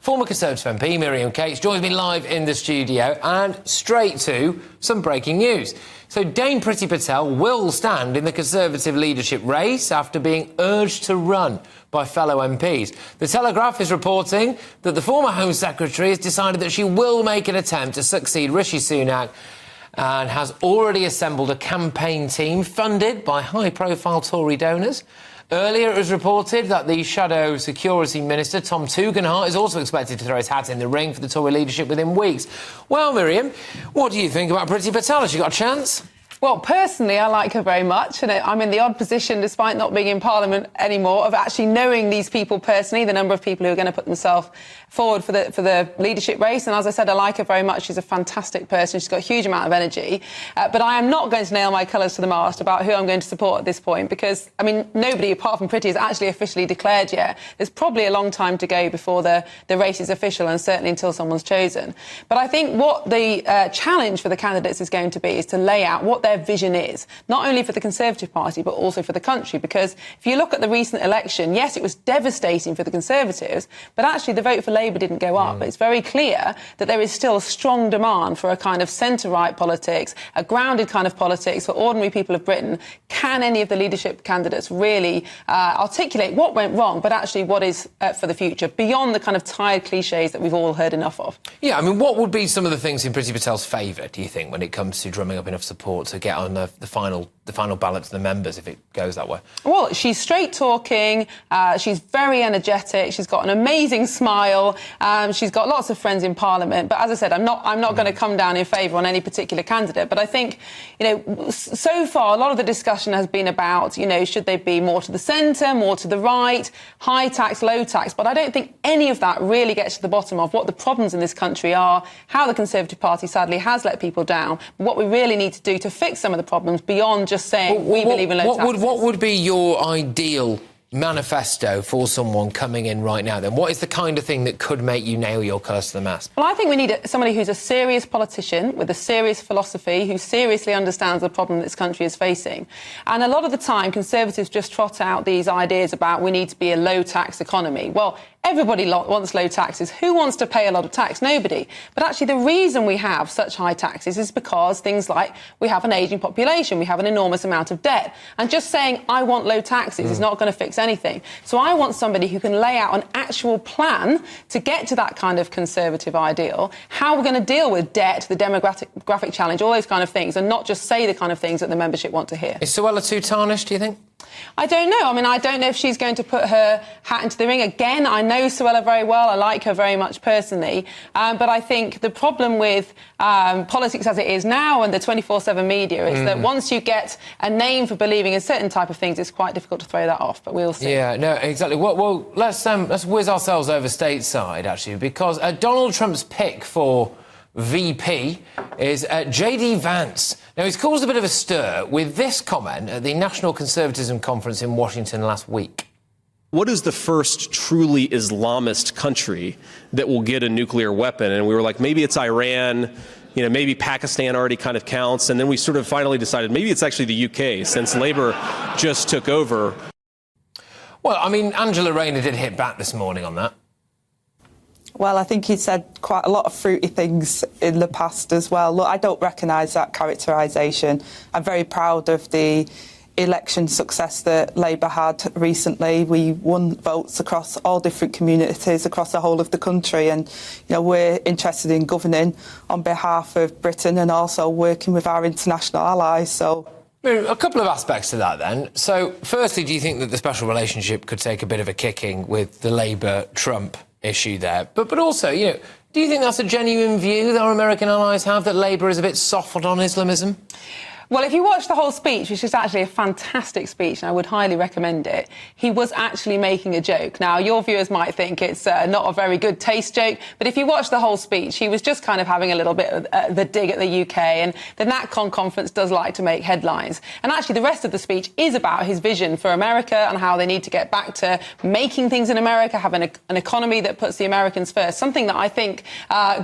former Conservative MP Miriam Cates joins me live in the studio, and straight to some breaking news. So Dame Priti Patel will stand in the Conservative leadership race after being urged to run by fellow MPs. The Telegraph is reporting that the former Home Secretary has decided that she will make an attempt to succeed Rishi Sunak and has already assembled a campaign team funded by high-profile Tory donors. Earlier, it was reported that the Shadow Security Minister, Tom Tugendhat, is also expected to throw his hat in the ring for the Tory leadership within weeks. Well, Miriam, what do you think about Priti Patel? Has she got a chance? Well, personally, I like her very much, and I'm in the odd position, despite not being in Parliament anymore, of actually knowing these people personally, the number of people who are going to put themselves forward for the leadership race. And as I said, I like her very much. She's a fantastic person. She's got a huge amount of energy. But I am not going to nail my colours to the mast about who I'm going to support at this point, because, I mean, nobody apart from Priti is actually officially declared yet. There's probably a long time to go before the race is official, and certainly until someone's chosen. But I think what the challenge for the candidates is going to be is to lay out what their vision is, not only for the Conservative Party, but also for the country. Because if you look at the recent election, yes, it was devastating for the Conservatives, but actually the vote for Labour didn't go up. It's very clear that there is still a strong demand for a kind of centre-right politics, a grounded kind of politics for ordinary people of Britain. Can any of the leadership candidates really articulate what went wrong, but actually what is for the future, beyond the kind of tired cliches that we've all heard enough of? Yeah, I mean, what would be some of the things in Priti Patel's favour, do you think, when it comes to drumming up enough support to get on the final ballot to the members, if it goes that way? Well, she's straight talking, she's very energetic, she's got an amazing smile, she's got lots of friends in Parliament. But as I said, I'm not going to come down in favour on any particular candidate. But I think, you know, so far a lot of the discussion has been about, you know, should they be more to the centre, more to the right, high tax, low tax. But I don't think any of that really gets to the bottom of what the problems in this country are, how the Conservative Party sadly has let people down, what we really need to do to fix some of the problems beyond just saying we believe in low taxes. What would be your ideal manifesto for someone coming in right now, then? What is the kind of thing that could make you nail your colours to the mast? Well, I think we need somebody who's a serious politician with a serious philosophy, who seriously understands the problem this country is facing. And a lot of the time, Conservatives just trot out these ideas about we need to be a low-tax economy. Well, everybody wants low taxes. Who wants to pay a lot of tax? Nobody. But actually, the reason we have such high taxes is because things like we have an ageing population, we have an enormous amount of debt. And just saying, I want low taxes is not going to fix anything. So I want somebody who can lay out an actual plan to get to that kind of Conservative ideal, how we're going to deal with debt, the demographic challenge, all those kind of things, and not just say the kind of things that the membership want to hear. Is Suella too tarnished, do you think? I don't know. I mean, I don't know if she's going to put her hat into the ring. Again, I know Suella very well. I like her very much personally. But I think the problem with politics as it is now and the 24/7 media is that once you get a name for believing in certain type of things, it's quite difficult to throw that off. But we'll see. Yeah, no, exactly. Well, let's whiz ourselves over stateside, actually, because Donald Trump's pick for VP is J.D. Vance. Now, he's caused a bit of a stir with this comment at the National Conservatism Conference in Washington last week. What is the first truly Islamist country that will get a nuclear weapon? And we were like, maybe it's Iran, you know, maybe Pakistan already kind of counts. And then we sort of finally decided maybe it's actually the UK, since Labour just took over. Well, I mean, Angela Rayner did hit back this morning on that. Well, I think he said quite a lot of fruity things in the past as well. Look, I don't recognise that characterisation. I'm very proud of the election success that Labour had recently. We won votes across all different communities across the whole of the country, and you know, we're interested in governing on behalf of Britain and also working with our international allies. So a couple of aspects to that then. So firstly, do you think that the special relationship could take a bit of a kicking with the Labour-Trump issue there? But also, you know, do you think that's a genuine view that our American allies have, that Labour is a bit soft on Islamism? Well, if you watch the whole speech, which is actually a fantastic speech, and I would highly recommend it, he was actually making a joke. Now, your viewers might think it's not a very good taste joke, but if you watch the whole speech, he was just kind of having a little bit of the dig at the UK, and the NatCon conference does like to make headlines. And actually, the rest of the speech is about his vision for America and how they need to get back to making things in America, having an economy that puts the Americans first, something that I think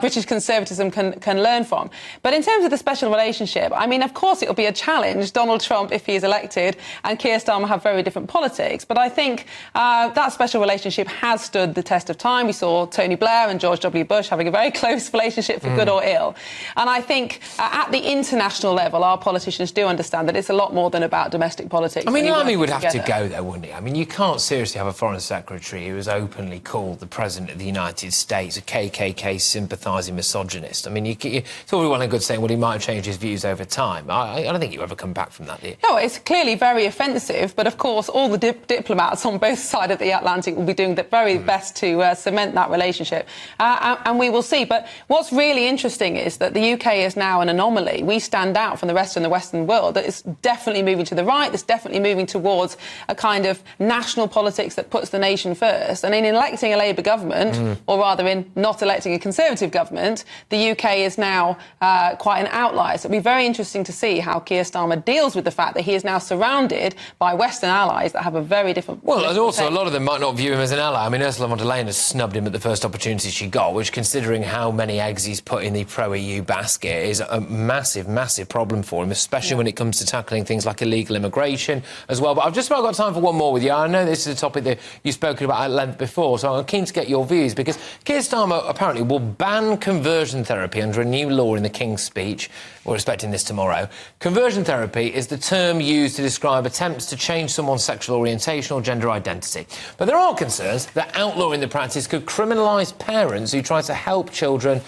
British conservatism can learn from. But in terms of the special relationship, I mean, of course, it'll it'll be a challenge. Donald Trump, if he is elected, and Keir Starmer have very different politics. But I think that special relationship has stood the test of time. We saw Tony Blair and George W. Bush having a very close relationship, for good or ill. And I think at the international level, our politicians do understand that it's a lot more than about domestic politics. I mean, Lammy would have to go, though, wouldn't he? I mean, you can't seriously have a foreign secretary who has openly called the President of the United States a KKK sympathising misogynist. I mean, it's all well and good saying, well, he might have changed his views over time. I don't think you ever come back from that, do you? No, it's clearly very offensive, but of course all the diplomats on both sides of the Atlantic will be doing the very best to cement that relationship, and we will see. But what's really interesting is that the UK is now an anomaly. We stand out from the rest of the Western world. That it's definitely moving to the right. It's definitely moving towards a kind of national politics that puts the nation first. And in electing a Labour government, or rather in not electing a Conservative government, the UK is now quite an outlier. So it'll be very interesting to see how Keir Starmer deals with the fact that he is now surrounded by Western allies that have a very different... Well, and also a lot of them might not view him as an ally. I mean, Ursula von der Leyen has snubbed him at the first opportunity she got, which, considering how many eggs he's put in the pro-EU basket, is a massive, massive problem for him, especially when it comes to tackling things like illegal immigration as well. But I've just about got time for one more with you. I know this is a topic that you've spoken about at length before, so I'm keen to get your views, because Keir Starmer apparently will ban conversion therapy under a new law in the King's Speech. We're expecting this tomorrow. Conversion therapy is the term used to describe attempts to change someone's sexual orientation or gender identity. But there are concerns that outlawing the practice could criminalise parents who try to help children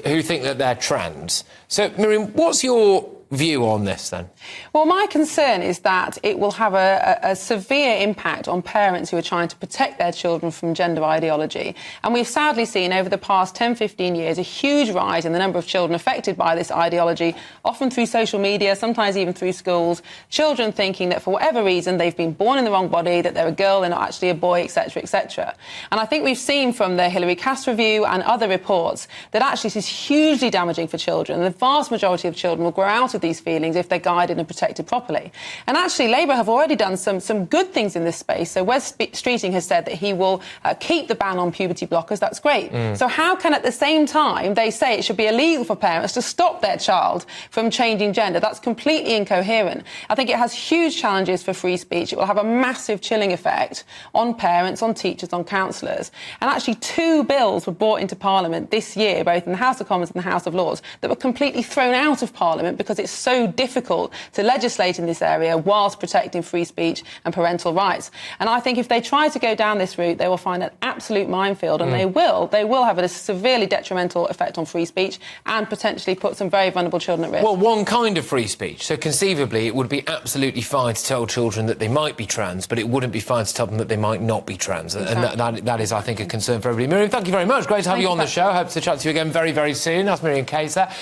who think that they're trans. So, Miriam, what's your view on this, then? Well, my concern is that it will have a severe impact on parents who are trying to protect their children from gender ideology. And we've sadly seen over the past 10, 15 years a huge rise in the number of children affected by this ideology, often through social media, sometimes even through schools, children thinking that for whatever reason they've been born in the wrong body, that they're a girl, they're not actually a boy, etc., etc. And I think we've seen from the Hillary Cass review and other reports that actually this is hugely damaging for children. The vast majority of children will grow out of these feelings if they're guided and protected properly. And actually, Labour have already done some good things in this space. So Wes Streeting has said that he will keep the ban on puberty blockers. That's great. So how can, at the same time, they say it should be illegal for parents to stop their child from changing gender? That's completely incoherent. I think it has huge challenges for free speech. It will have a massive chilling effect on parents, on teachers, on counsellors. And actually, 2 bills were brought into Parliament this year, both in the House of Commons and the House of Lords, that were completely thrown out of Parliament because it's so difficult to legislate in this area whilst protecting free speech and parental rights. And I think if they try to go down this route, they will find an absolute minefield, and they will have a severely detrimental effect on free speech and potentially put some very vulnerable children at risk. Well, one kind of free speech. So conceivably, it would be absolutely fine to tell children that they might be trans, but it wouldn't be fine to tell them that they might not be trans. Exactly. And that is, I think, a concern for everybody. Miriam, thank you very much. Great to have you on the show. Hope to chat to you again very, very soon. That's Miriam Cates there.